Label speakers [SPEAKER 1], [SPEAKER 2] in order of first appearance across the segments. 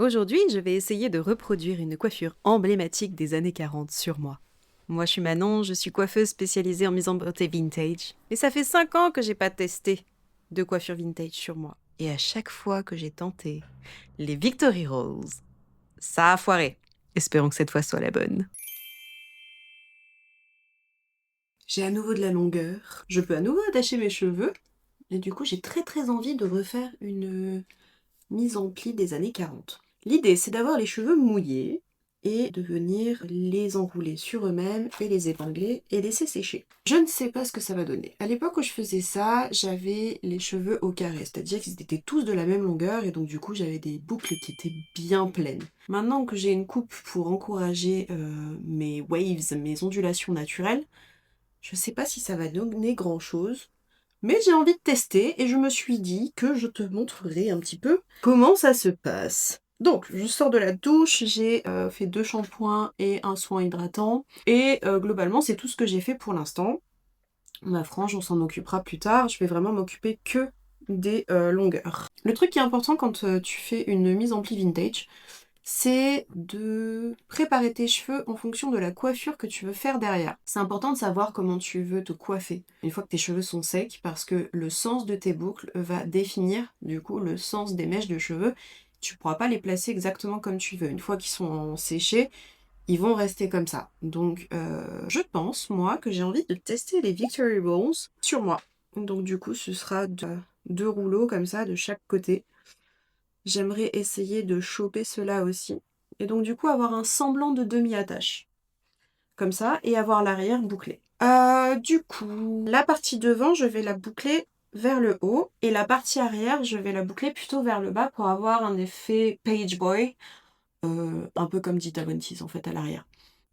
[SPEAKER 1] Aujourd'hui, je vais essayer de reproduire une coiffure emblématique des années 40 sur moi. Moi, je suis Manon, je suis coiffeuse spécialisée en mise en beauté vintage. Mais ça fait 5 ans que j'ai pas testé de coiffure vintage sur moi. Et à chaque fois que j'ai tenté les Victory Rolls, ça a foiré. Espérons que cette fois soit la bonne. J'ai à nouveau de la longueur. Je peux à nouveau attacher mes cheveux. Et du coup, j'ai très envie de refaire une mise en pli des années 40. L'idée, c'est d'avoir les cheveux mouillés et de venir les enrouler sur eux-mêmes et les épingler et laisser sécher. Je ne sais pas ce que ça va donner. À l'époque où je faisais ça, j'avais les cheveux au carré, c'est-à-dire qu'ils étaient tous de la même longueur et donc du coup j'avais des boucles qui étaient bien pleines. Maintenant que j'ai une coupe pour encourager mes waves, mes ondulations naturelles, je sais pas si ça va donner grand-chose. Mais j'ai envie de tester et je me suis dit que je te montrerai un petit peu comment ça se passe. Donc, je sors de la douche, j'ai fait 2 shampoings et un soin hydratant. Et globalement, c'est tout ce que j'ai fait pour l'instant. Ma frange, on s'en occupera plus tard. Je vais vraiment m'occuper que des longueurs. Le truc qui est important quand tu fais une mise en pli vintage, c'est de préparer tes cheveux en fonction de la coiffure que tu veux faire derrière. C'est important de savoir comment tu veux te coiffer une fois que tes cheveux sont secs parce que le sens de tes boucles va définir du coup le sens des mèches de cheveux. Tu pourras pas les placer exactement comme tu veux. Une fois qu'ils sont séchés, ils vont rester comme ça. Donc je pense moi que j'ai envie de tester les Victory Balls sur moi. Donc du coup ce sera deux rouleaux comme ça de chaque côté. J'aimerais essayer de choper cela aussi. Et donc du coup avoir un semblant de demi-attache. Comme ça, et avoir l'arrière bouclé. Du coup, la partie devant, je vais la boucler vers le haut. Et la partie arrière, je vais la boucler plutôt vers le bas pour avoir un effet page boy. Un peu comme Dita Von Teese en fait à l'arrière.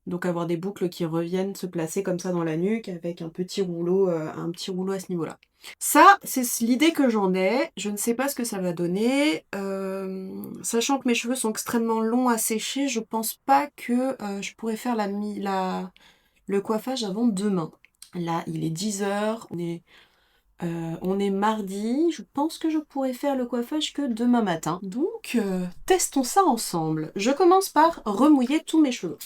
[SPEAKER 1] Donc avoir des boucles qui reviennent se placer comme ça dans la nuque avec un petit rouleau à ce niveau-là. Ça, c'est l'idée que j'en ai. Je ne sais pas ce que ça va donner. Sachant que mes cheveux sont extrêmement longs à sécher, je pense pas que je pourrais faire le coiffage avant demain. Là, il est 10 h, on est mardi. Je pense que je pourrais faire le coiffage que demain matin. Donc, testons ça ensemble. Je commence par remouiller tous mes cheveux.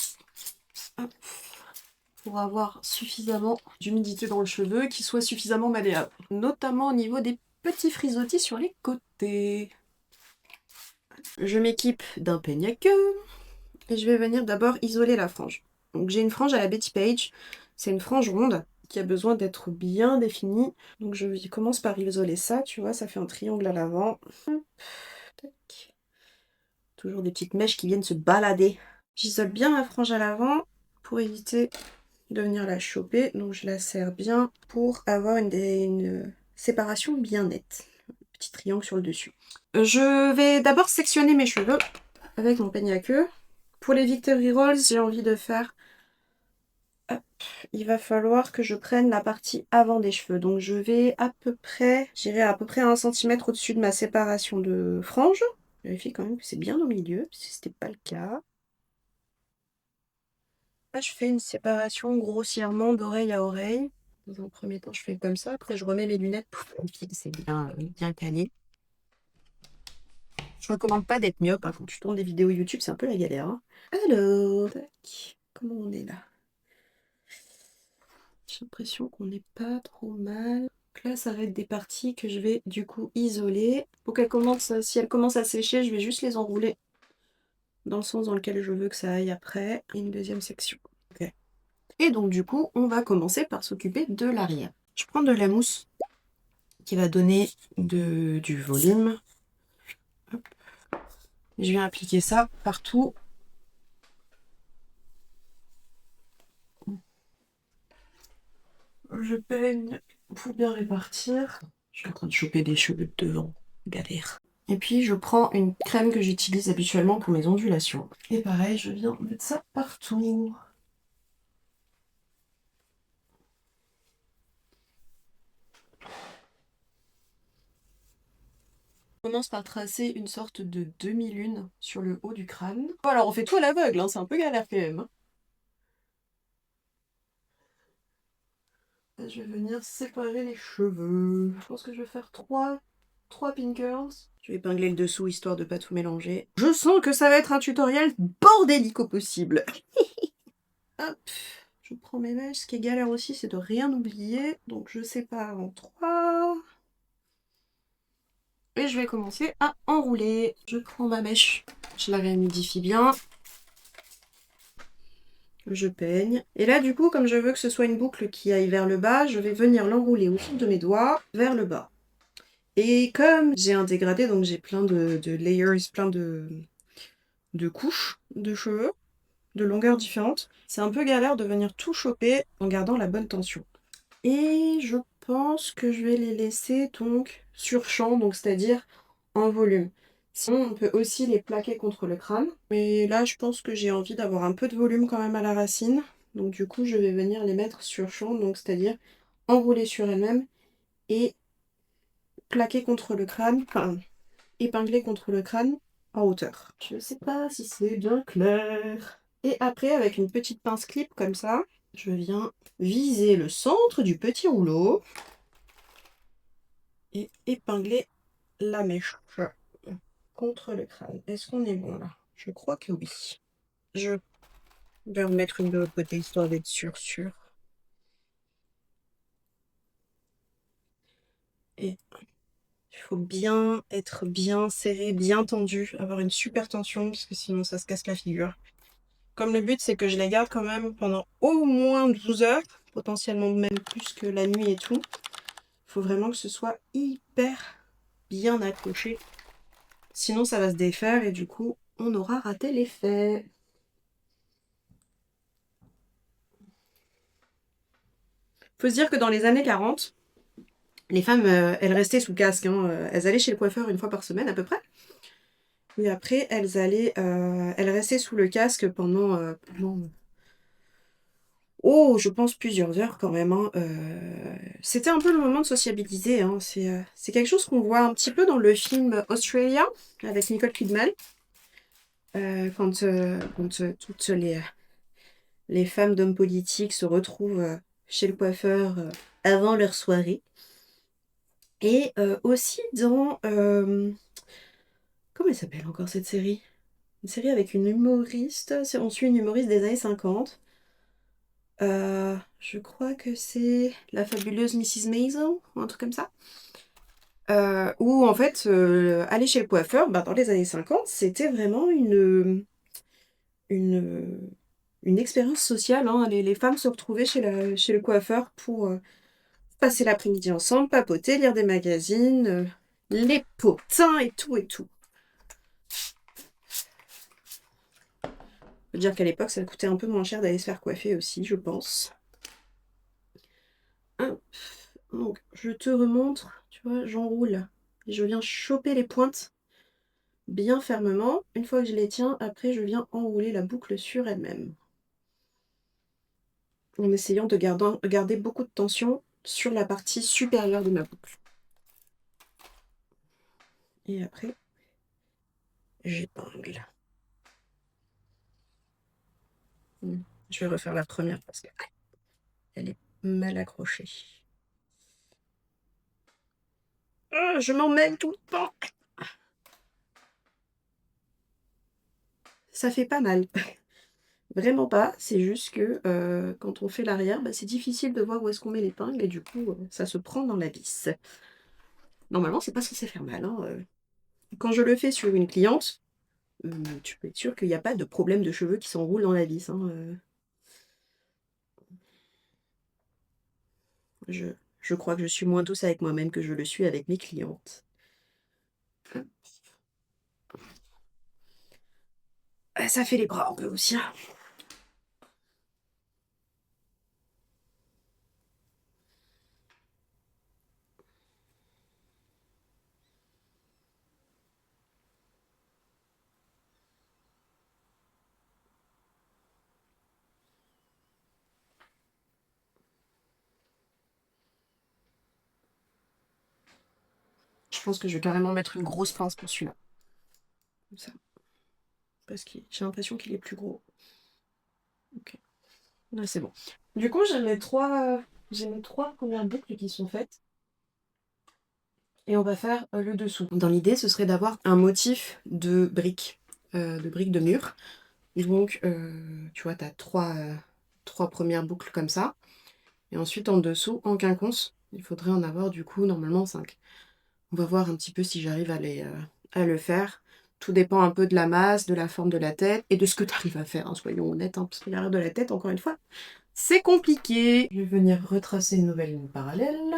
[SPEAKER 1] Hop. Pour avoir suffisamment d'humidité dans le cheveu, qui soit suffisamment malléable. Notamment au niveau des petits frisottis sur les côtés. Je m'équipe d'un peigne à queue et je vais venir d'abord isoler la frange. Donc j'ai une frange à la Betty Page, c'est une frange ronde qui a besoin d'être bien définie. Donc je commence par isoler ça, tu vois, ça fait un triangle à l'avant. Tac. Toujours des petites mèches qui viennent se balader. J'isole bien ma frange à l'avant pour éviter de venir la choper, donc je la serre bien pour avoir une séparation bien nette. Petit triangle sur le dessus. Je vais d'abord sectionner mes cheveux avec mon peigne à queue. Pour les Victory Rolls, j'ai envie de faire... Hop, il va falloir que je prenne la partie avant des cheveux. Donc je vais à peu près... J'irai à peu près à 1 cm au-dessus de ma séparation de frange. Vérifie quand même que c'est bien au milieu, si c'était pas le cas. Là, je fais une séparation grossièrement d'oreille à oreille. Dans un premier temps, je fais comme ça. Après, je remets mes lunettes pour vérifier que c'est bien calé. Je recommande pas d'être myope, hein. Quand tu tournes des vidéos YouTube, c'est un peu la galère, hein. Alors, tac. Comment on est là? J'ai l'impression qu'on n'est pas trop mal. Donc là, ça va être des parties que je vais du coup isoler. Pour qu'elles commencent, si elles commencent à sécher, je vais juste les enrouler dans le sens dans lequel je veux que ça aille après. Et une deuxième section. Ok. Et donc du coup, on va commencer par s'occuper de l'arrière. Je prends de la mousse qui va donner du volume. Hop. Je viens appliquer ça partout. Je peigne pour bien répartir. Je suis en train de choper des cheveux de devant. Galère. Et puis je prends une crème que j'utilise habituellement pour mes ondulations. Et pareil, je viens mettre ça partout. On commence par tracer une sorte de demi-lune sur le haut du crâne. Bon, alors on fait tout à l'aveugle, hein, c'est un peu galère quand même, hein. Là, je vais venir séparer les cheveux. Je pense que je vais faire trois 3 pin curls. Je vais épingler le dessous histoire de pas tout mélanger. Je sens que ça va être un tutoriel bordélique au possible. Hop, je prends mes mèches. Ce qui est galère aussi, c'est de rien oublier. Donc je sépare en 3. Et je vais commencer à enrouler. Je prends ma mèche, je la réhumidifie bien. Je peigne. Et là, du coup, comme je veux que ce soit une boucle qui aille vers le bas, je vais venir l'enrouler au fil de mes doigts vers le bas. Et comme j'ai un dégradé, donc j'ai plein de layers, plein de couches de cheveux, de longueurs différentes, c'est un peu galère de venir tout choper en gardant la bonne tension. Et je pense que je vais les laisser donc sur champ, donc c'est-à-dire en volume. Sinon, on peut aussi les plaquer contre le crâne. Mais là, je pense que j'ai envie d'avoir un peu de volume quand même à la racine. Donc du coup, je vais venir les mettre sur champ, donc c'est-à-dire enrouler sur elles-mêmes et plaquer contre le crâne, enfin épingler contre le crâne en hauteur. Je sais pas si c'est bien clair. Et après, avec une petite pince clip comme ça, je viens viser le centre du petit rouleau et épingler la mèche contre le crâne. Est-ce qu'on est bon là? Je crois que oui. Je vais remettre une de l'autre côté histoire d'être sûr. Et il faut bien être bien serré, bien tendu, avoir une super tension parce que sinon ça se casse la figure. Comme le but c'est que je les garde quand même pendant au moins 12 heures, potentiellement même plus que la nuit et tout. Il faut vraiment que ce soit hyper bien accroché. Sinon ça va se défaire et du coup on aura raté l'effet. Faut se dire que dans les années 40, les femmes, elles restaient sous casque. Hein. Elles allaient chez le coiffeur une fois par semaine à peu près. Et après, elles restaient sous le casque oh, je pense plusieurs heures quand même. Hein. C'était un peu le moment de sociabiliser. Hein. C'est quelque chose qu'on voit un petit peu dans le film Australia avec Nicole Kidman. Quand toutes les femmes d'hommes politiques se retrouvent chez le coiffeur avant leur soirée. Et aussi dans... comment elle s'appelle encore cette série? Une série avec une humoriste. On suit une humoriste des années 50. Je crois que c'est La fabuleuse Mrs. Maisel, ou un truc comme ça. Où en fait, aller chez le coiffeur, bah, dans les années 50, c'était vraiment une, une expérience sociale. Hein. Les femmes se retrouvaient chez le coiffeur pour passer l'après-midi ensemble, papoter, lire des magazines, les potins et tout et tout. Faut dire qu'à l'époque, ça coûtait un peu moins cher d'aller se faire coiffer aussi, je pense. Hop. Donc, je te remontre, tu vois, j'enroule. Et je viens choper les pointes bien fermement. Une fois que je les tiens, après, je viens enrouler la boucle sur elle-même. En essayant de garder beaucoup de tension sur la partie supérieure de ma boucle. Et après, j'épingle. Je vais refaire la première parce qu'elle est mal accrochée. Oh, je m'en mêle tout le temps. Ça fait pas mal. Vraiment pas, c'est juste que quand on fait l'arrière, bah, c'est difficile de voir où est-ce qu'on met l'épingle et du coup, ça se prend dans la vis. Normalement, c'est pas censé faire mal. Hein. Quand je le fais sur une cliente, tu peux être sûr qu'il n'y a pas de problème de cheveux qui s'enroulent dans la vis. Hein. Je crois que je suis moins douce avec moi-même que je le suis avec mes clientes. Ça fait les bras un peu aussi. Hein. Je pense que je vais carrément mettre une grosse pince pour celui-là. Comme ça. Parce que j'ai l'impression qu'il est plus gros. Ok. Là, c'est bon. Du coup, j'ai mes trois premières boucles qui sont faites. et on va faire le dessous. Dans l'idée, ce serait d'avoir un motif de briques de mur. Donc, tu vois, tu as trois premières boucles comme ça. Et ensuite, en dessous, en quinconce, il faudrait en avoir du coup normalement 5. On va voir un petit peu si j'arrive à le faire. Tout dépend un peu de la masse, de la forme de la tête et de ce que tu arrives à faire, hein, soyons honnêtes, hein, parce que l'arrière de la tête, encore une fois, c'est compliqué. Je vais venir retracer une nouvelle ligne parallèle.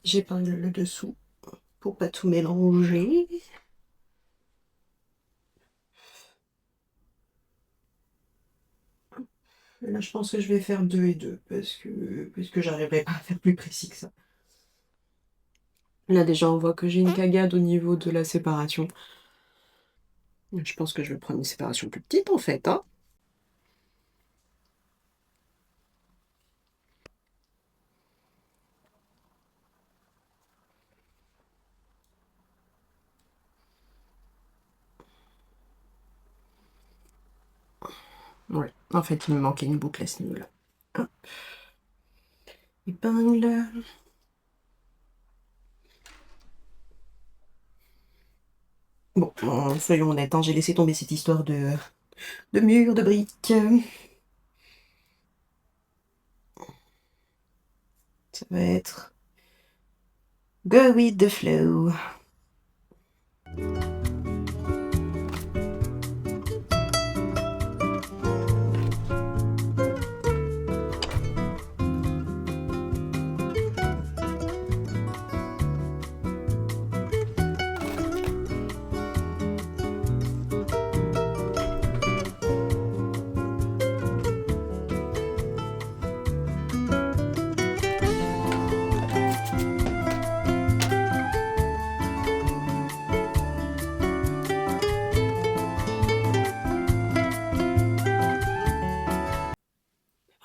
[SPEAKER 1] J'épingle le dessous pour pas tout mélanger. Et là, je pense que je vais faire 2 et 2 parce que j'arriverai pas à faire plus précis que ça. Là, déjà, on voit que j'ai une cagade au niveau de la séparation. Je pense que je vais prendre une séparation plus petite, en fait, hein. Ouais, en fait, il me manquait une boucle à ce niveau-là. Hop. Épingle. Bon, soyons honnêtes, hein, j'ai laissé tomber cette histoire de mur, de briques. Ça va être Go with the flow.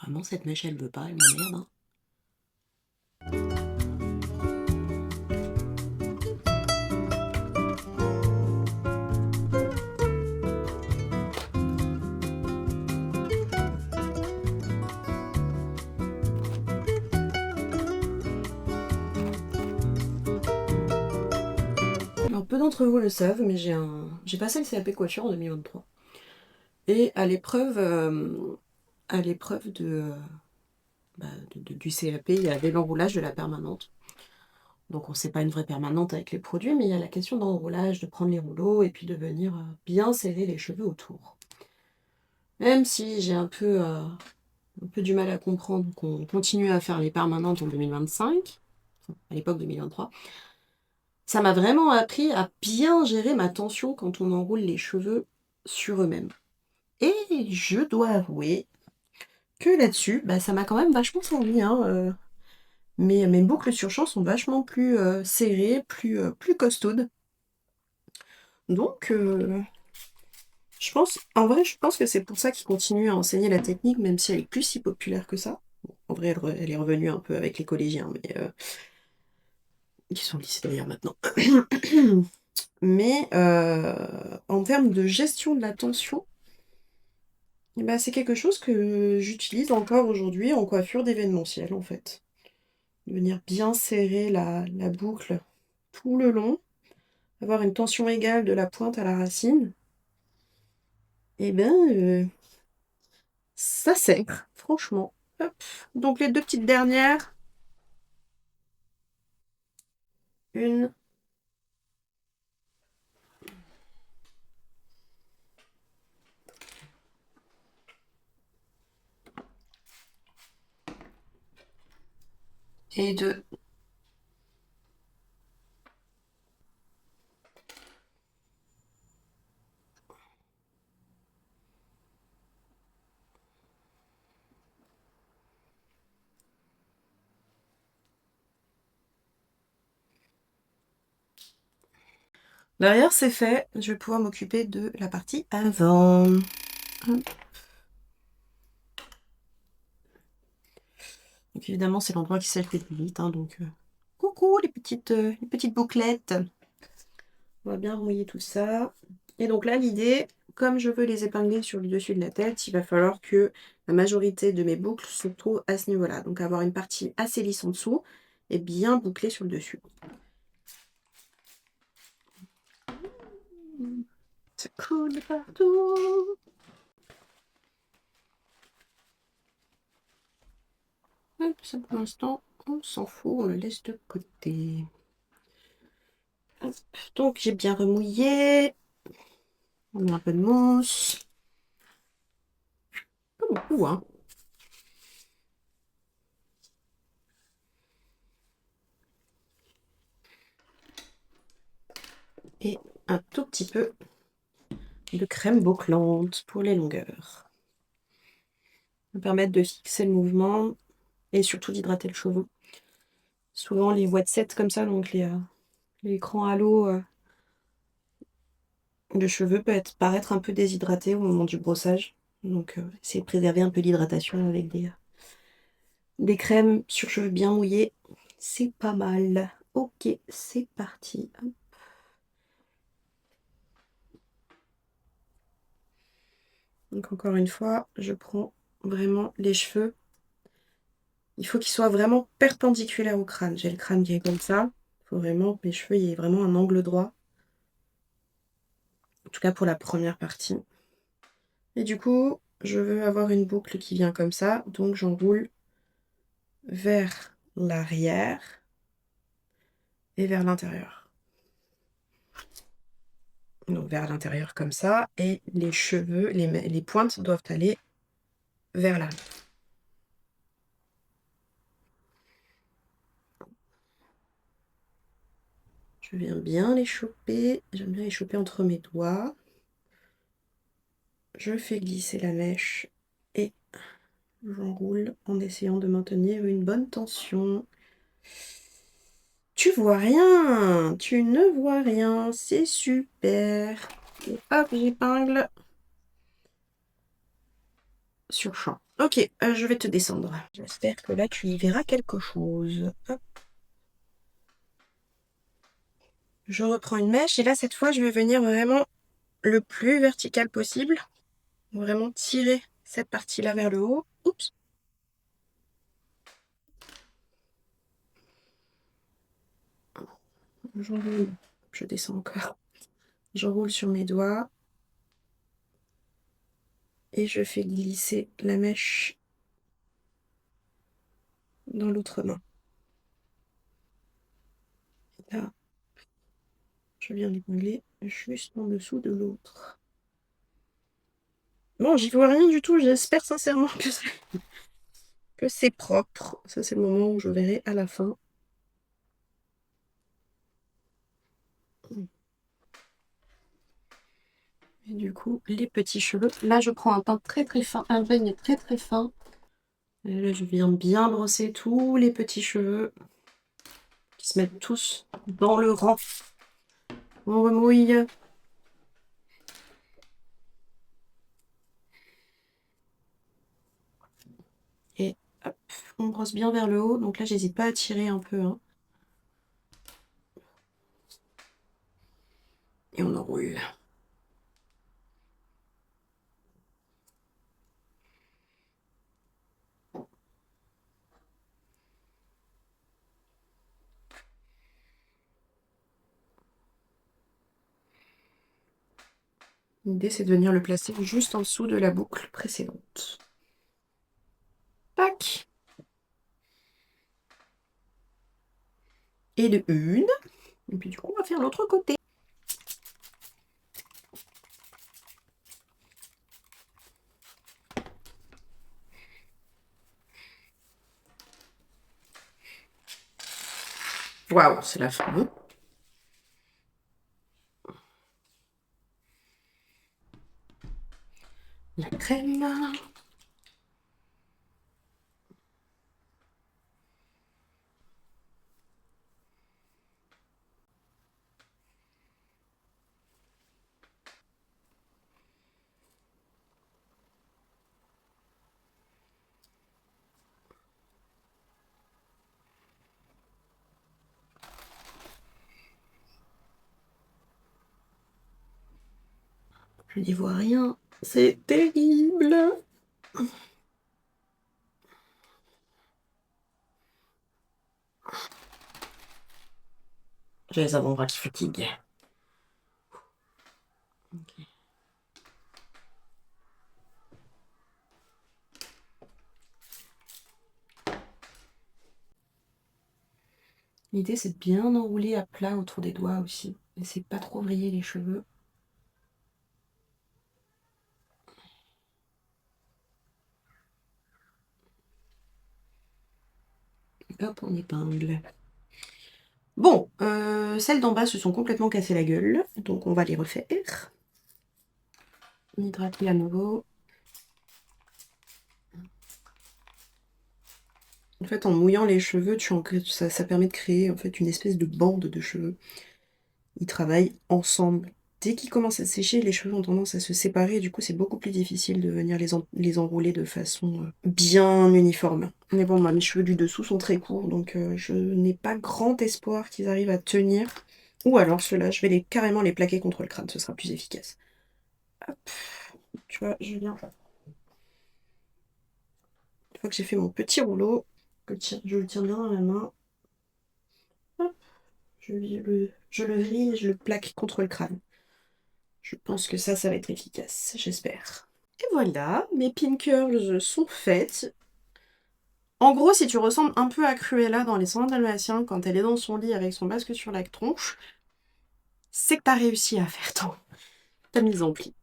[SPEAKER 1] Vraiment, cette mèche, elle veut pas, elle m'emmerde, hein. Alors, peu d'entre vous le savent, mais j'ai passé le CAP coiffure en 2023. Et à l'épreuve du CAP, il y avait l'enroulage de la permanente. Donc on sait pas une vraie permanente avec les produits, mais il y a la question d'enroulage, de prendre les rouleaux et puis de venir bien serrer les cheveux autour. Même si j'ai un peu du mal à comprendre qu'on continue à faire les permanentes en 2025, à l'époque 2023, ça m'a vraiment appris à bien gérer ma tension quand on enroule les cheveux sur eux-mêmes. Et je dois avouer que là-dessus, bah, ça m'a quand même vachement servi, hein. Mes boucles sur champ sont vachement plus serrées, plus costaudes. Donc, en vrai, je pense que c'est pour ça qu'ils continuent à enseigner la technique, même si elle est plus si populaire que ça. Bon, en vrai, elle est revenue un peu avec les collégiens, mais qui sont au lycée d'ailleurs maintenant. Mais en termes de gestion de la tension, eh ben, c'est quelque chose que j'utilise encore aujourd'hui en coiffure d'événementiel, en fait. De venir bien serrer la boucle tout le long, avoir une tension égale de la pointe à la racine. Et ben, ça sert, franchement. Hop. Donc les deux petites dernières. Une. Et deux. Derrière, c'est fait. Je vais pouvoir m'occuper de la partie avant. Hop. Donc évidemment, c'est l'endroit qui sèche le plus vite, hein, donc coucou les petites bouclettes. On va bien remouiller tout ça. Et donc là, l'idée, comme je veux les épingler sur le dessus de la tête, il va falloir que la majorité de mes boucles se trouvent à ce niveau-là. Donc avoir une partie assez lisse en dessous et bien bouclée sur le dessus. Ça coule partout. Hop, ça pour l'instant, on s'en fout, on le laisse de côté. Hop. Donc j'ai bien remouillé. On met un peu de mousse. Pas beaucoup, hein. Et un tout petit peu de crème bouclante pour les longueurs. Ça va permettre de fixer le mouvement et surtout d'hydrater le cheveu. Souvent les wet sets comme ça, donc les écrans à l'eau de cheveux peut paraître un peu déshydraté au moment du brossage. Donc essayez de préserver un peu l'hydratation avec des crèmes sur cheveux bien mouillés. C'est pas mal. Ok, c'est parti. Hop. Donc encore une fois, je prends vraiment les cheveux. Il faut qu'ils soient vraiment perpendiculaires au crâne. J'ai le crâne qui est comme ça. Il faut vraiment que mes cheveux aient vraiment un angle droit. En tout cas pour la première partie. Et du coup, je veux avoir une boucle qui vient comme ça. Donc j'enroule vers l'arrière et vers l'intérieur. Donc vers l'intérieur comme ça. Et les cheveux, les pointes doivent aller vers l'arrière. Je viens bien les choper. J'aime bien les choper entre mes doigts. Je fais glisser la mèche et j'enroule en essayant de maintenir une bonne tension. Tu vois rien, tu ne vois rien, c'est super. Et hop, j'épingle sur champ. Ok, je vais te descendre. J'espère que là tu y verras quelque chose. Hop. Je reprends une mèche et là cette fois je vais venir vraiment le plus vertical possible. Vraiment tirer cette partie-là vers le haut. Oups. J'enroule, je descends encore. J'enroule sur mes doigts. Et je fais glisser la mèche dans l'autre main. Là, je viens d'épingler juste en dessous de l'autre. Bon, j'y vois rien du tout. J'espère sincèrement que c'est propre. Ça, c'est le moment où je verrai à la fin. Et du coup, les petits cheveux. Là, je prends un teint très très fin, un peigne très très fin. Et là, je viens bien brosser tous les petits cheveux qui se mettent tous dans le rang. On remouille. Et hop, on brosse bien vers le haut. Donc là, j'hésite pas à tirer un peu. Hein. Et on enroule. L'idée, c'est de venir le placer juste en dessous de la boucle précédente. Tac. Et de une. Et puis du coup, on va faire l'autre côté. Waouh, c'est la fin. La crème. Je n'y vois rien. C'est terrible. J'ai les avant-bras qui fatiguent. Okay. L'idée, c'est de bien enrouler à plat autour des doigts aussi. Et c'est pas trop vriller les cheveux. Hop, on épingle. Bon, celles d'en bas se sont complètement cassées la gueule, donc on va les refaire. Hydrater à nouveau. En fait, en mouillant les cheveux, ça permet de créer en fait une espèce de bande de cheveux. Ils travaillent ensemble. Dès qu'ils commencent à sécher, les cheveux ont tendance à se séparer, et du coup c'est beaucoup plus difficile de venir les enrouler de façon bien uniforme. Mais bon, mes cheveux du dessous sont très courts, donc je n'ai pas grand espoir qu'ils arrivent à tenir. Ou alors ceux-là, je vais carrément les plaquer contre le crâne, ce sera plus efficace. Hop, tu vois, je viens. Une fois que j'ai fait mon petit rouleau, je le tiens bien dans la main. Hop, je le vrille et je le plaque contre le crâne. Je pense que ça va être efficace, j'espère. Et voilà, mes pin curls sont faites. En gros, si tu ressembles un peu à Cruella dans Les 101 Dalmatiens, quand elle est dans son lit avec son masque sur la tronche, c'est que t'as réussi à faire ta mise en pli.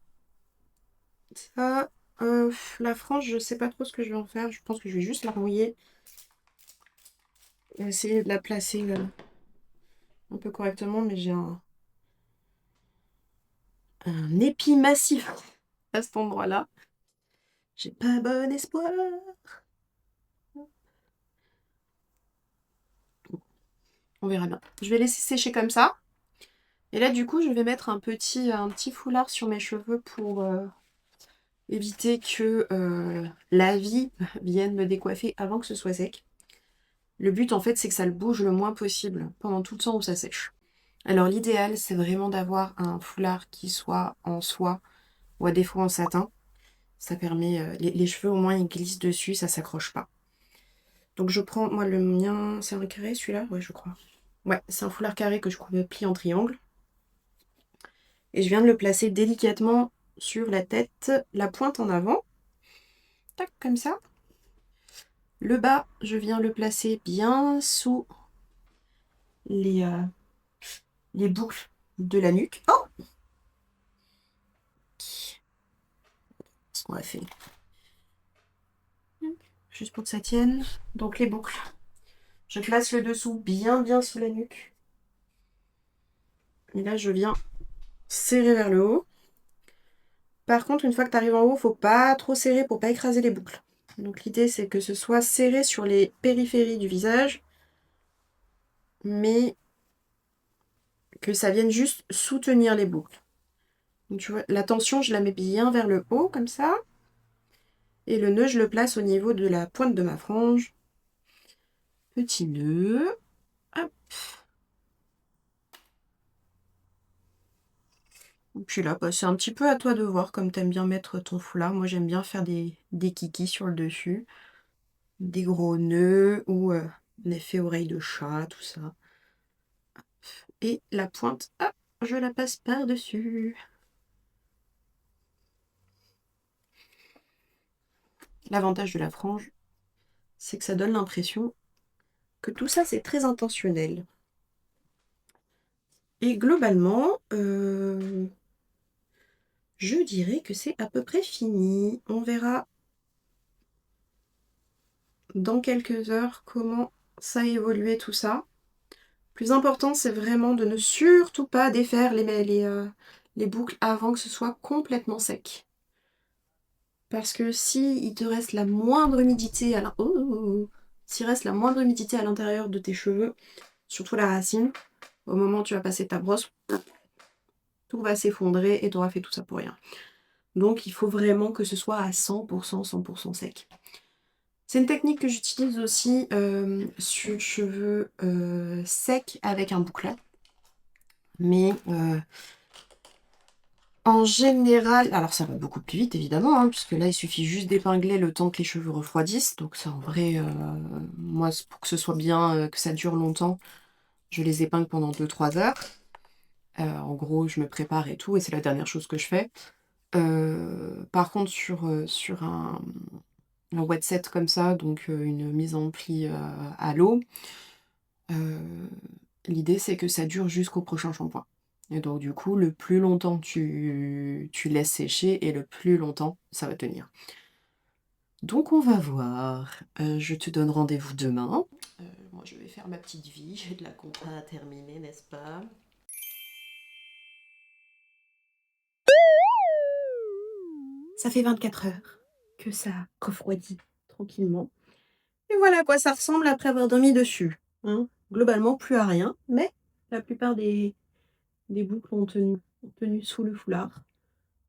[SPEAKER 1] Ça, la frange, je sais pas trop ce que je vais en faire. Je pense que je vais juste la rouiller. Et essayer de la placer un peu correctement, mais j'ai un épi massif à cet endroit-là. J'ai pas bon espoir. On verra bien. Je vais laisser sécher comme ça. Et là, du coup, je vais mettre un petit foulard sur mes cheveux pour éviter que la vie vienne me décoiffer avant que ce soit sec. Le but, en fait, c'est que ça le bouge le moins possible pendant tout le temps où ça sèche. Alors, l'idéal, c'est vraiment d'avoir un foulard qui soit en soie ou à défaut en satin. Ça permet... les cheveux, au moins, ils glissent dessus, ça s'accroche pas. Donc, je prends, moi, le mien... C'est un carré, celui-là? Ouais, je crois. Ouais, c'est un foulard carré que je plie en triangle. Et je viens de le placer délicatement sur la tête, la pointe en avant. Tac, comme ça. Le bas, je viens le placer bien sous les boucles de la nuque. Oh! Ce qu'on a fait. Juste pour que ça tienne. Donc les boucles. Je place le dessous bien sous la nuque. Et là, je viens serrer vers le haut. Par contre, une fois que tu arrives en haut, faut pas trop serrer pour pas écraser les boucles. Donc l'idée, c'est que ce soit serré sur les périphéries du visage, mais que ça vienne juste soutenir les boucles. Donc tu vois, la tension, je la mets bien vers le haut, comme ça. Et le nœud, je le place au niveau de la pointe de ma frange. Petit nœud. Hop. Et puis là, bah, c'est un petit peu à toi de voir comme t'aimes bien mettre ton foulard. Moi, j'aime bien faire des kikis sur le dessus. Des gros nœuds ou un effet oreille de chat, tout ça. Et la pointe, hop, je la passe par-dessus. L'avantage de la frange, c'est que ça donne l'impression que tout ça, c'est très intentionnel. Et globalement, je dirais que c'est à peu près fini. On verra dans quelques heures comment ça a évolué tout ça. Le plus important, c'est vraiment de ne surtout pas défaire les boucles avant que ce soit complètement sec. Parce que si il te reste la moindre humidité s'il reste la moindre humidité à l'intérieur de tes cheveux, surtout la racine, au moment où tu vas passer ta brosse, tout va s'effondrer et tu auras fait tout ça pour rien. Donc il faut vraiment que ce soit à 100% sec. C'est une technique que j'utilise aussi sur les cheveux secs avec un bouclet. Mais En général, alors ça va beaucoup plus vite évidemment, hein, puisque là il suffit juste d'épingler le temps que les cheveux refroidissent. Donc ça en vrai, moi pour que ce soit bien, que ça dure longtemps, je les épingle pendant 2-3 heures. En gros, je me prépare et tout, et c'est la dernière chose que je fais. Par contre, sur un wet set comme ça, donc une mise en pli à l'eau, euh, l'idée c'est que ça dure jusqu'au prochain shampoing. Et donc du coup, le plus longtemps tu laisses sécher, et le plus longtemps ça va tenir. Donc on va voir. Je te donne rendez-vous demain. Moi je vais faire ma petite vie, j'ai de la compta à terminer, n'est-ce pas? Ça fait 24 heures que ça refroidit tranquillement. Et voilà à quoi ça ressemble après avoir dormi dessus. Hein. Globalement, plus à rien, mais la plupart des boucles ont tenu sous le foulard.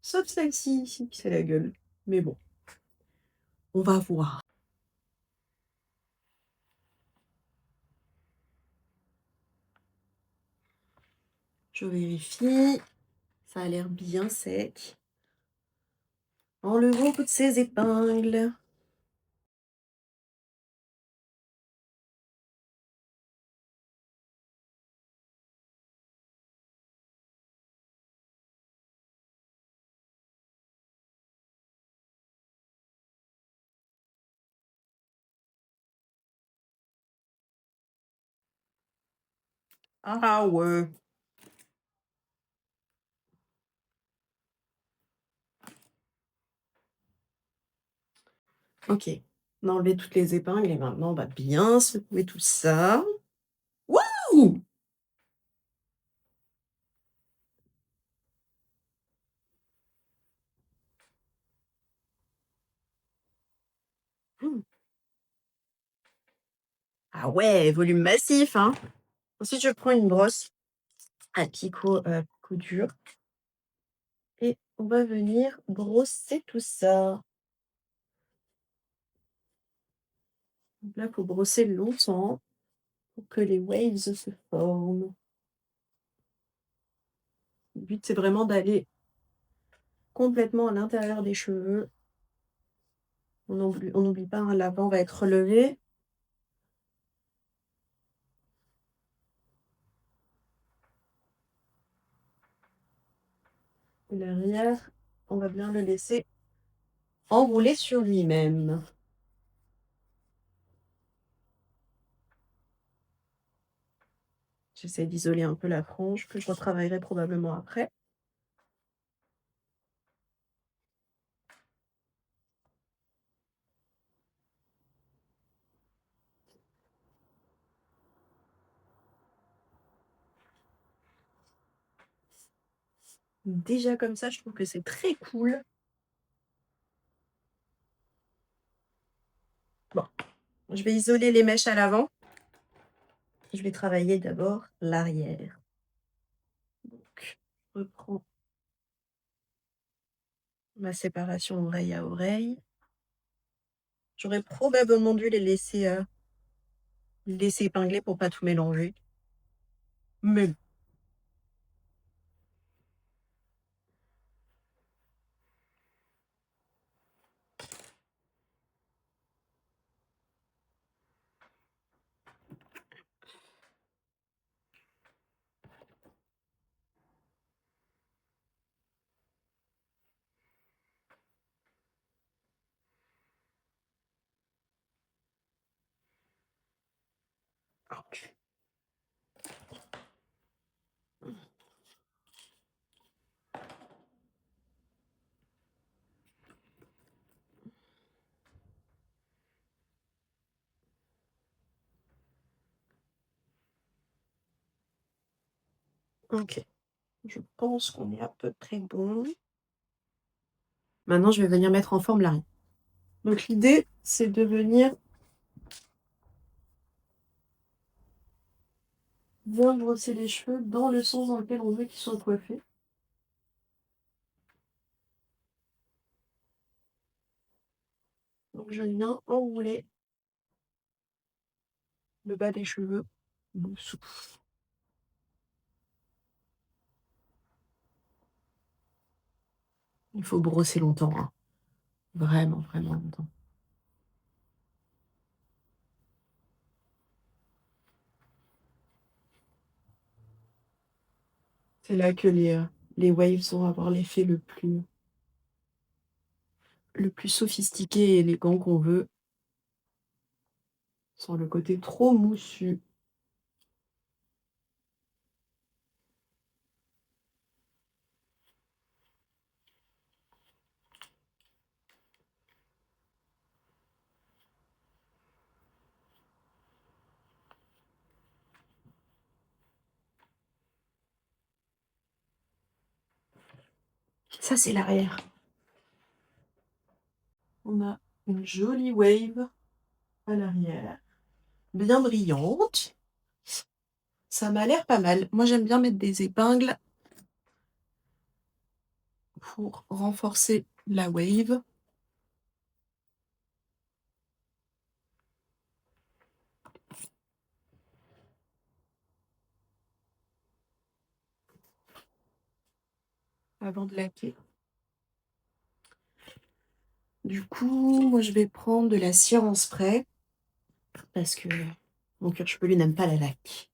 [SPEAKER 1] Sauf celle-ci ici qui fait la gueule. Mais bon, on va voir. Je vérifie. Ça a l'air bien sec. Enlevons toutes ces épingles. Ah ouais. Ok. On a enlevé toutes les épingles et maintenant on va bien secouer tout ça. Wouh! Ah ouais, volume massif, hein. Ensuite, je prends une brosse à picot dur et on va venir brosser tout ça. Donc là, il faut brosser longtemps pour que les waves se forment. Le but, c'est vraiment d'aller complètement à l'intérieur des cheveux. On n'oublie pas, hein, l'avant va être relevé. Et l'arrière, on va bien le laisser enrouler sur lui-même. J'essaie d'isoler un peu la frange que je retravaillerai probablement après. Déjà comme ça, je trouve que c'est très cool. Bon, je vais isoler les mèches à l'avant. Je vais travailler d'abord l'arrière. Donc, je reprends ma séparation oreille à oreille. J'aurais probablement dû les laisser épingler pour pas tout mélanger. Mais ouch. Ok, je pense qu'on est à peu près bon. Maintenant, je vais venir mettre en forme l'arrière. Donc l'idée, c'est de venir bien brosser les cheveux dans le sens dans lequel on veut qu'ils soient coiffés. Donc je viens enrouler le bas des cheveux dessous. Il faut brosser longtemps, hein. Vraiment, vraiment longtemps. C'est là que les waves vont avoir l'effet le plus sophistiqué et élégant qu'on veut, sans le côté trop moussu. Ça, c'est l'arrière. On a une jolie wave à l'arrière, bien brillante. Ça m'a l'air pas mal. Moi, j'aime bien mettre des épingles pour renforcer la wave. Avant de laquer. Du coup, moi, je vais prendre de la cire en spray parce que mon cuir chevelu n'aime pas la laque.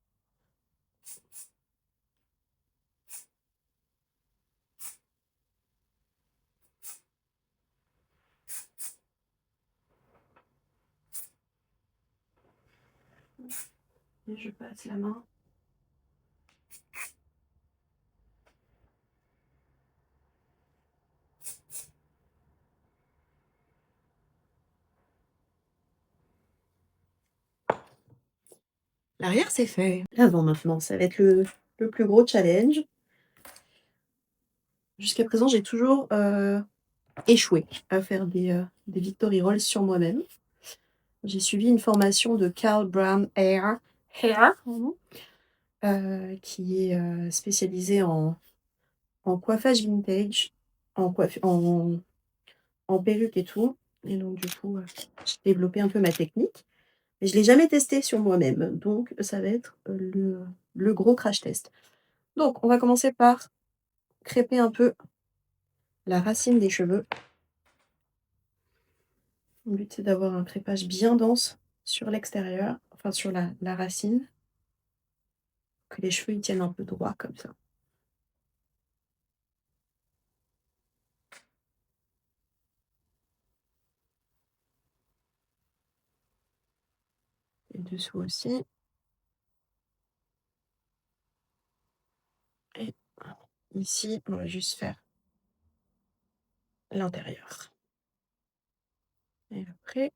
[SPEAKER 1] Et je passe la main. L'arrière, c'est fait. L'avant, maintenant, ça va être le plus gros challenge. Jusqu'à présent, j'ai toujours échoué à faire des Victory Rolls sur moi-même. J'ai suivi une formation de Carl Brown Hair, pardon, qui est spécialisé en coiffage vintage, en perruque et tout. Et donc, du coup, j'ai développé un peu ma technique. Mais je ne l'ai jamais testé sur moi-même. Donc, ça va être le gros crash test. Donc, on va commencer par crêper un peu la racine des cheveux. Le but, c'est d'avoir un crépage bien dense sur l'extérieur, enfin sur la racine, que les cheveux ils tiennent un peu droit comme ça. Et dessous aussi. Et ici, on va juste faire l'intérieur. Et après,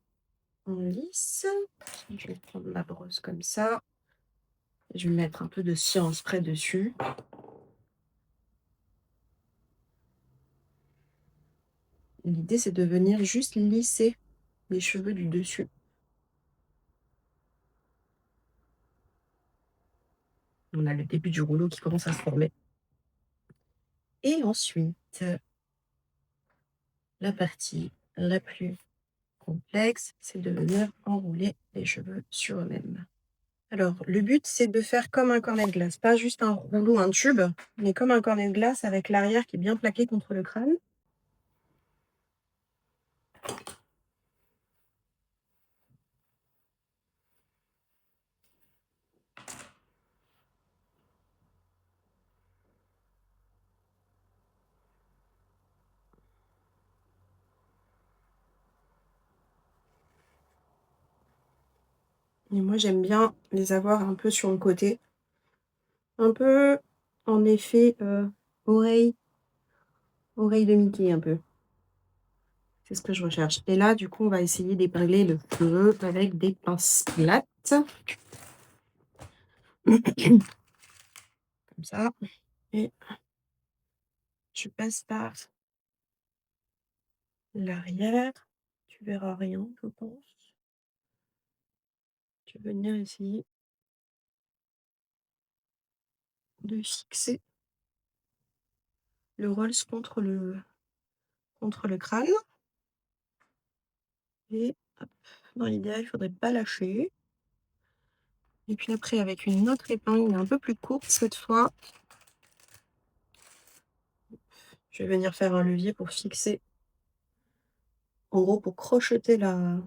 [SPEAKER 1] on lisse. Je vais prendre ma brosse comme ça. Je vais mettre un peu de cire en spray dessus. L'idée, c'est de venir juste lisser les cheveux du dessus. On a le début du rouleau qui commence à se former. Et ensuite, la partie la plus complexe, c'est de venir enrouler les cheveux sur eux-mêmes. Alors, le but, c'est de faire comme un cornet de glace. Pas juste un rouleau, un tube, mais comme un cornet de glace avec l'arrière qui est bien plaqué contre le crâne. Et moi, j'aime bien les avoir un peu sur le côté. Un peu en effet oreille de Mickey un peu. C'est ce que je recherche. Et là, du coup, on va essayer d'épingler le cheveu avec des pinces plates. Comme ça. Et je passe par l'arrière. Tu verras rien, je pense. Je vais venir essayer de fixer le Rolls contre le crâne. Et hop, dans l'idéal, il ne faudrait pas lâcher. Et puis après, avec une autre épingle un peu plus courte cette fois, Je vais venir faire un levier pour fixer, en gros pour crocheter la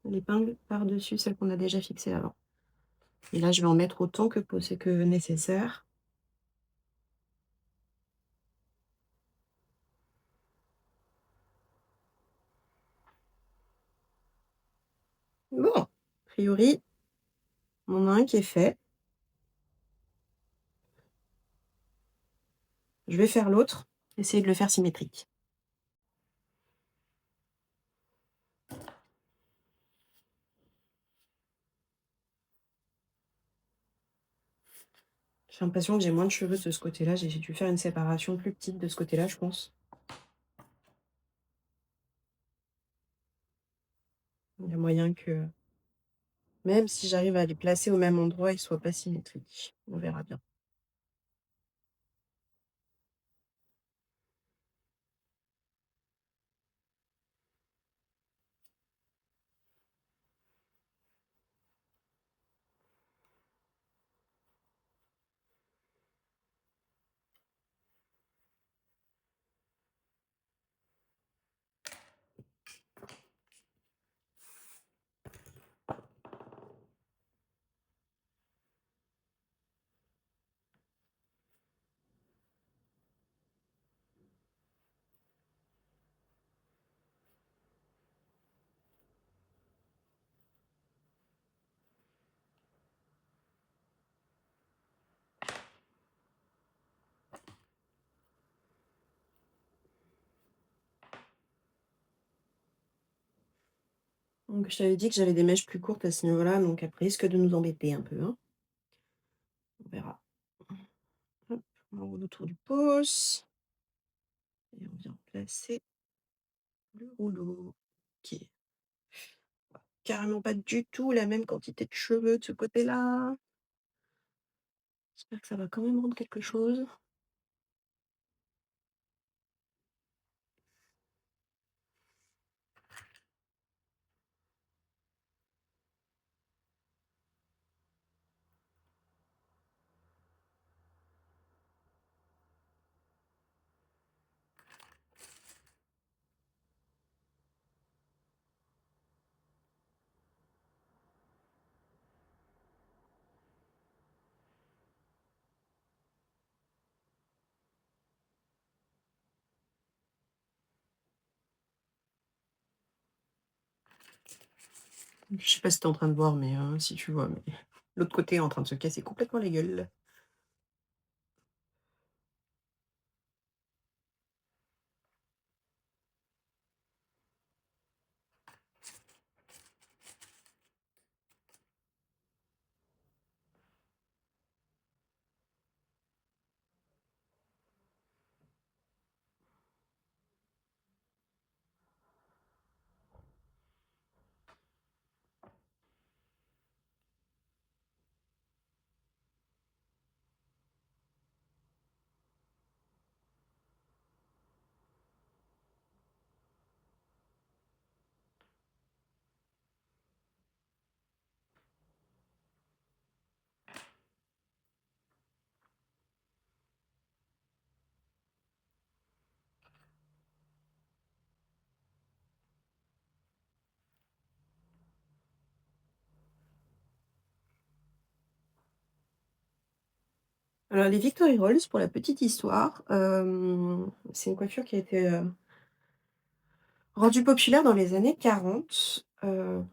[SPEAKER 1] l'épingle par-dessus celle qu'on a déjà fixée avant. Et là, je vais en mettre autant que nécessaire. Bon, a priori, on en a un qui est fait. Je vais faire l'autre, essayer de le faire symétrique. J'ai l'impression que j'ai moins de cheveux de ce côté-là. J'ai dû faire une séparation plus petite de ce côté-là, je pense. Il y a moyen que, même si j'arrive à les placer au même endroit, ils soient pas symétriques. On verra bien. Donc je t'avais dit que j'avais des mèches plus courtes à ce niveau-là, donc après risque de nous embêter un peu, hein. On verra. Hop, on roule autour du pouce et on vient placer le rouleau. OK. Carrément pas du tout la même quantité de cheveux de ce côté-là. J'espère que ça va quand même rendre quelque chose. Je sais pas si tu es en train de voir, mais si tu vois, mais l'autre côté est en train de se casser complètement la gueule. Alors les Victory Rolls, pour la petite histoire, c'est une coiffure qui a été, rendue populaire dans les années 40,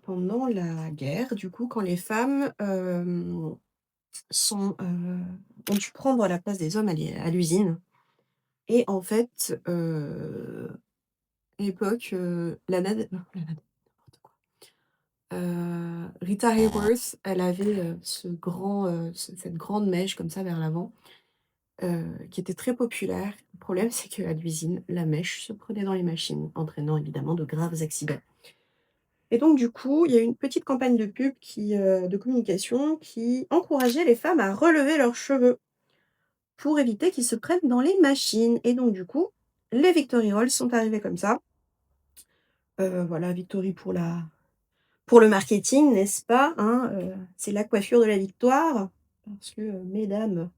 [SPEAKER 1] pendant la guerre, du coup, quand les femmes, sont, ont dû prendre la place des hommes à l'usine et en fait, à l'époque, Lana n'importe quoi, Rita Hayworth, elle avait, cette grande mèche comme ça vers l'avant, qui était très populaire. Le problème, c'est qu'à l'usine, la mèche se prenait dans les machines, entraînant évidemment de graves accidents. Et donc du coup, il y a eu une petite campagne de pub de communication qui encourageait les femmes à relever leurs cheveux pour éviter qu'ils se prennent dans les machines. Et donc du coup, les Victory Rolls sont arrivés comme ça. Voilà, Victory pour le marketing, n'est-ce pas, hein, c'est la coiffure de la victoire parce que, mesdames,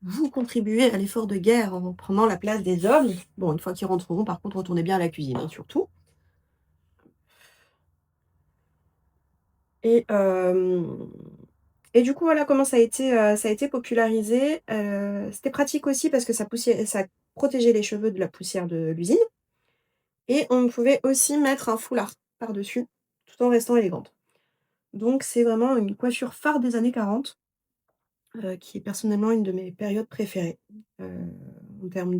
[SPEAKER 1] vous contribuez à l'effort de guerre en prenant la place des hommes. Bon, une fois qu'ils rentreront, par contre, retournez bien à la cuisine, hein, surtout. Et du coup, voilà comment ça a été popularisé. C'était pratique aussi parce que ça protégeait les cheveux de la poussière de l'usine et on pouvait aussi mettre un foulard par-dessus, tout en restant élégante. Donc c'est vraiment une coiffure phare des années 40, qui est personnellement une de mes périodes préférées, heu, en termes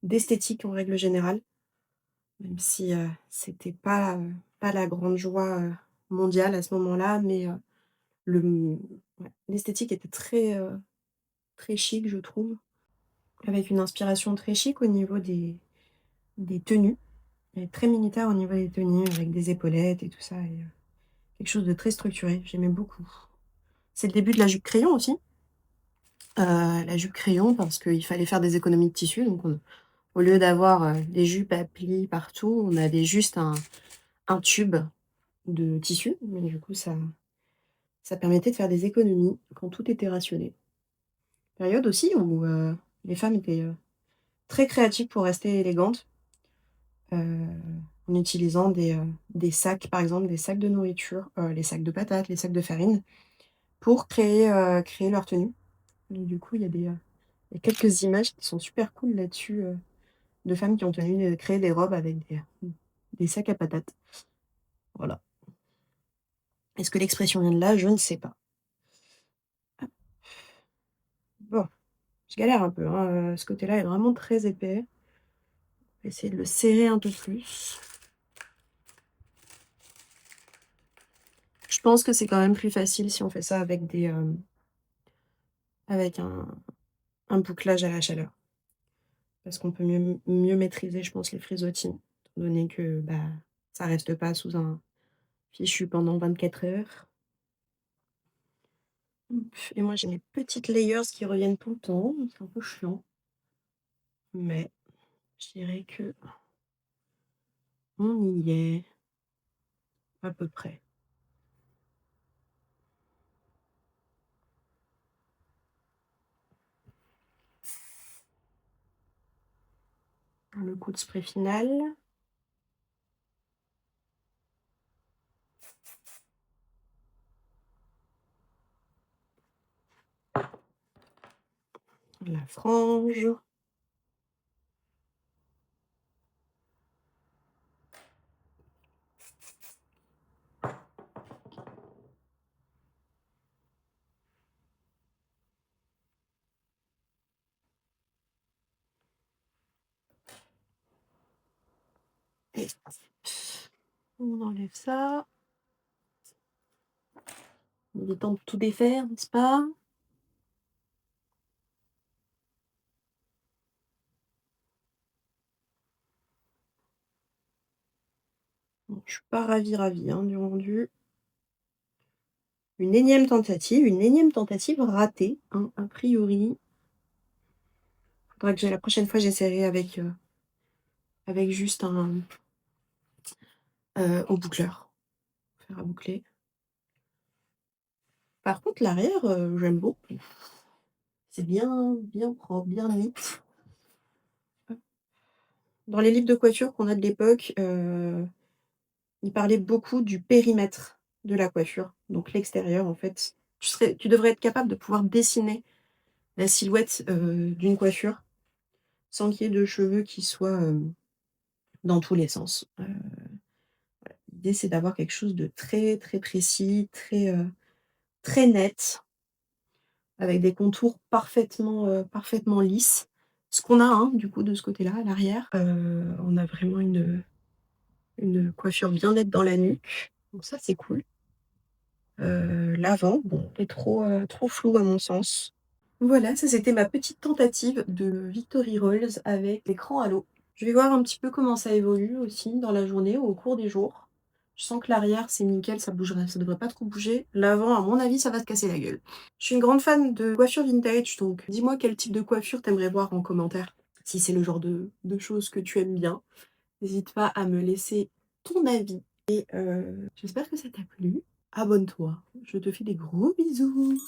[SPEAKER 1] d'esthétique en règle générale, même si, c'était pas la grande joie, mondiale à ce moment-là, mais, ouais, l'esthétique était très chic, je trouve, avec une inspiration très chic au niveau des tenues et très militaire au niveau des tenues avec des épaulettes et tout ça et quelque chose de très structuré, j'aimais beaucoup. C'est le début de la jupe crayon aussi, la jupe crayon parce qu'il fallait faire des économies de tissu donc au lieu d'avoir, des jupes à plis partout, on avait juste un tube de tissu, mais du coup ça permettait de faire des économies quand tout était rationné. Période aussi où, les femmes étaient, très créatives pour rester élégantes, heu, en utilisant des sacs, par exemple, des sacs de nourriture, les sacs de patates, les sacs de farine, pour créer leur tenue. Donc du coup, il y a quelques images qui sont super cool là-dessus, de femmes qui ont créé des robes avec des sacs à patates. Voilà. Est-ce que l'expression vient de là? Je ne sais pas. Bon, je galère un peu, hein, ce côté-là est vraiment très épais. Je vais essayer de le serrer un peu plus. Je pense que c'est quand même plus facile si on fait ça avec avec un bouclage à la chaleur. Parce qu'on peut mieux maîtriser, je pense, les frisottis, étant donné que, bah, ça reste pas sous un fichu pendant 24 heures. Hop et moi j'ai mes petites layers qui reviennent tout le temps, donc c'est un peu chiant. Mais je dirais que on y est, à peu près. Le coup de spray final. La frange. Et on enlève ça. Il est temps de tout défaire, n'est-ce pas? Bon, je suis pas ravie, hein, du rendu. Une énième tentative ratée, hein, a priori. Faudra que la prochaine fois j'essaierai avec juste au boucleur, faire à boucler. Par contre l'arrière, j'aime beaucoup. C'est bien propre, bien neat. Dans les livres de coiffure qu'on a de l'époque, ils parlaient beaucoup du périmètre de la coiffure, donc l'extérieur en fait. Tu devrais être capable de pouvoir dessiner la silhouette, d'une coiffure sans qu'il y ait de cheveux qui soient, dans tous les sens. L'idée c'est d'avoir quelque chose de très, très précis, très net, avec des contours parfaitement lisses. Ce qu'on a, hein, du coup de ce côté-là, à l'arrière. On a vraiment une coiffure bien nette dans la nuque, donc ça c'est cool. L'avant, bon, est trop flou à mon sens. Voilà, ça c'était ma petite tentative de Victory Rolls avec l'écran à l'eau. Je vais voir un petit peu comment ça évolue aussi dans la journée ou au cours des jours. Je sens que l'arrière c'est nickel, ça devrait pas trop bouger. L'avant, à mon avis, ça va se casser la gueule. Je suis une grande fan de coiffure vintage, donc dis-moi quel type de coiffure t'aimerais voir en commentaire. Si c'est le genre de choses que tu aimes bien, n'hésite pas à me laisser ton avis. Et j'espère que ça t'a plu. Abonne-toi. Je te fais des gros bisous.